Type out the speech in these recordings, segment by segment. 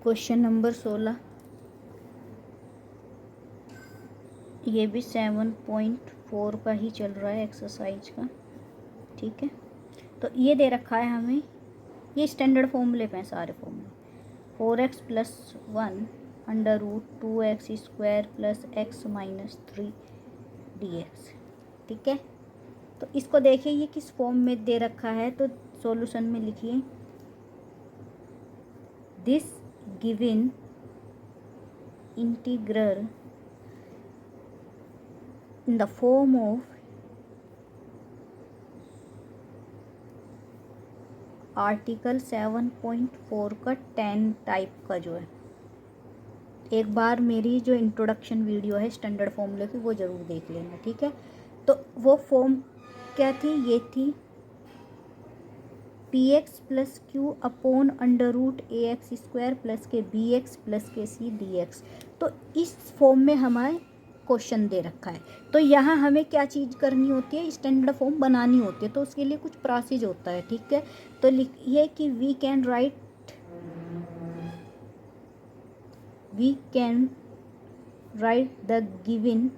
Question number 16, ये भी 7.4 का ही चल रहा है एक्सरसाइज का। ठीक है, तो ये दे रखा है हमें, ये स्टैंडर्ड फॉर्मूले पे हैं सारे फॉर्मूले। 4x+1 √2x² plus x minus 3 dx। ठीक है, तो इसको देखिए ये किस फॉर्म में दे रखा है, तो सॉल्यूशन में लिखिए this given integral in the form of article 7.4 का 10 टाइप का जो है। एक बार मेरी जो इंट्रोडक्शन वीडियो है स्टैंडर्ड फॉर्मूले की वो ज़रूर देख लेना। ठीक है, तो वो फॉर्म क्या थी, ये थी px+q अपॉन √ax² प्लस के bx प्लस के c dx। तो इस फॉर्म में हमारे क्वेश्चन दे रखा है, तो यहाँ हमें क्या चीज़ करनी होती है, स्टैंडर्ड फॉर्म बनानी होती है, तो उसके लिए कुछ प्रोसीजर होता है। ठीक है, तो लिखिए कि we can write the given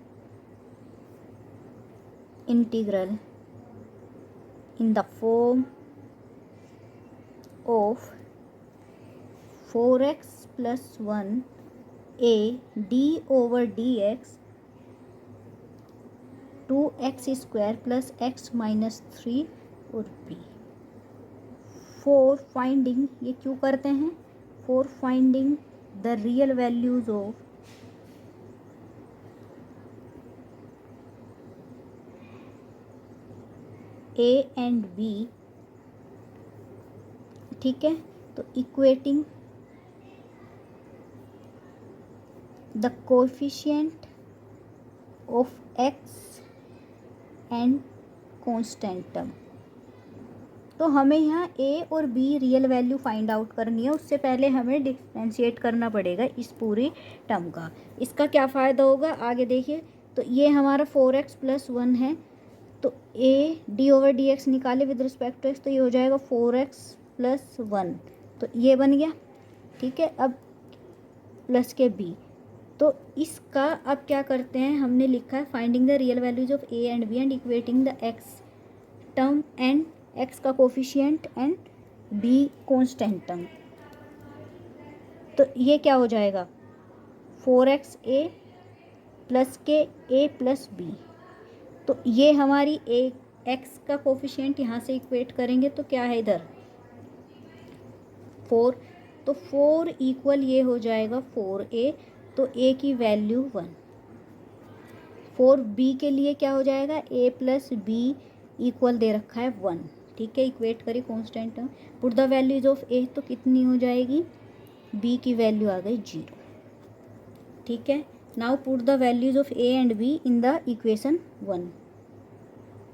integral in the form of 4x+1 a d/dx 2x² plus x minus 3 और b। फॉर फाइंडिंग, ये क्यों करते हैं, for finding the real values of a and b। ठीक है, तो equating the coefficient of x and constant term. तो हमें यहाँ a और b real value find out करनी है, उससे पहले हमें डिफ्रेंशिएट करना पड़ेगा इस पूरी टर्म का। इसका क्या फ़ायदा होगा आगे देखिए, तो ये हमारा 4x+1 है, तो a d/dx निकाले विद रिस्पेक्ट टू x, तो ये हो जाएगा 4x+1, तो ये बन गया। ठीक है, अब प्लस के b, तो इसका अब क्या करते हैं, हमने लिखा है finding the real values of a and b and equating the x term and x का coefficient and b constant term. तो ये क्या हो जाएगा 4xa प्लस के a प्लस b। तो ये हमारी x का कोफिशिएंट यहाँ से इक्वेट करेंगे तो क्या है इधर 4, तो 4 इक्वल ये हो जाएगा 4a, तो a की वैल्यू 1। 4b के लिए क्या हो जाएगा a प्लस b इक्वल दे रखा है 1। ठीक है, इक्वेट करिए constant term, put the values of a, तो कितनी हो जाएगी b की वैल्यू आ गई 0। ठीक है, now put the values of a and b in the equation 1,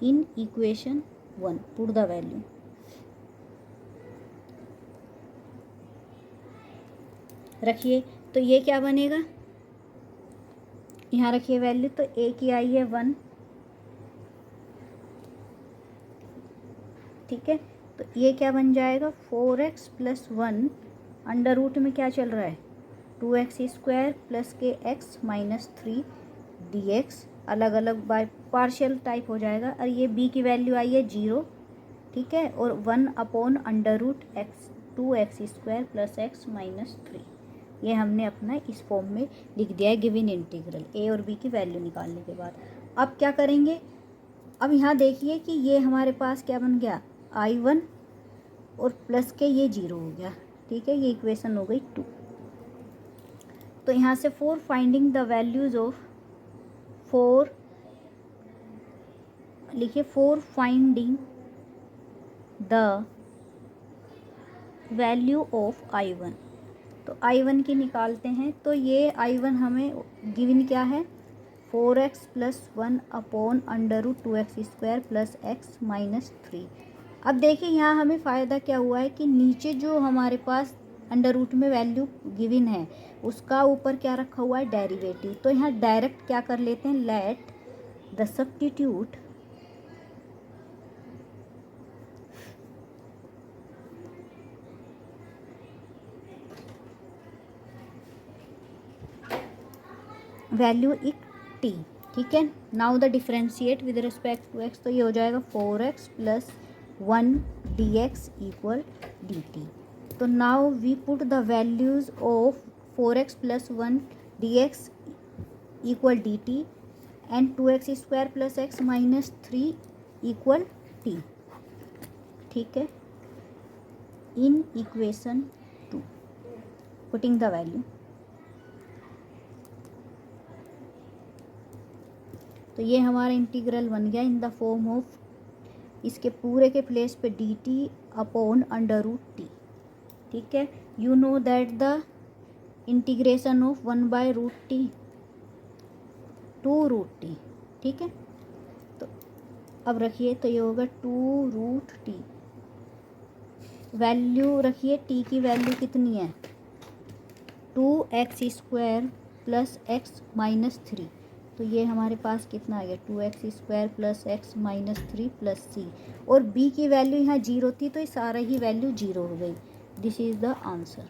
in equation 1 put the value. रखिए, तो ये क्या बनेगा, यहाँ रखिए वैल्यू, तो a की आई है 1। ठीक है, तो ये क्या बन जाएगा 4x+1 अंडर रूट में क्या चल रहा है 2x² प्लस के x माइनस 3 dx, अलग अलग बाय पार्शियल टाइप हो जाएगा, और ये b की वैल्यू आई है 0। ठीक है, और 1 upon under root x 2x² plus x minus 3, ये हमने अपना इस फॉर्म में लिख दिया है गिवन इंटीग्रल a और b की वैल्यू निकालने के बाद। अब क्या करेंगे, अब यहाँ देखिए कि ये हमारे पास क्या बन गया I1 और प्लस के ये 0 हो गया। ठीक है, ये इक्वेशन हो गई 2। तो यहाँ से 4 फाइंडिंग द वैल्यूज ऑफ 4 लिखिए, 4 finding the value of I1, तो I1 की निकालते हैं, तो ये I1 हमें गिवन क्या है 4x+1 upon under root 2x² plus x minus 3। अब देखिए यहाँ हमें फ़ायदा क्या हुआ है कि नीचे जो हमारे पास अंडर रूट में वैल्यू गिवन है उसका ऊपर क्या रखा हुआ है डेरिवेटिव, तो यहाँ डायरेक्ट क्या कर लेते हैं let the substitute value equal t, ठीक है। Now the differentiate with respect to x, तो ये हो जाएगा 4x plus 1 dx equal dt। तो now we put the values of 4x plus 1 dx equal dt and 2x square plus x minus 3 equal t, ठीक है, in equation 2 putting the value. तो ये हमारा इंटीग्रल बन गया इन द फॉर्म ऑफ, इसके पूरे के प्लेस पे d t upon under root t, ठीक है। You know that the integration of 1/√t 2√t, ठीक है। तो अब रखिए, तो ये होगा 2√t, वैल्यू रखिए, t की वैल्यू कितनी है 2x square plus x minus 3, तो ये हमारे पास कितना आ गया 2x square plus x minus 3 plus c, और b की वैल्यू यहाँ 0 थी तो ये सारा ही वैल्यू 0 हो गई। This is the answer.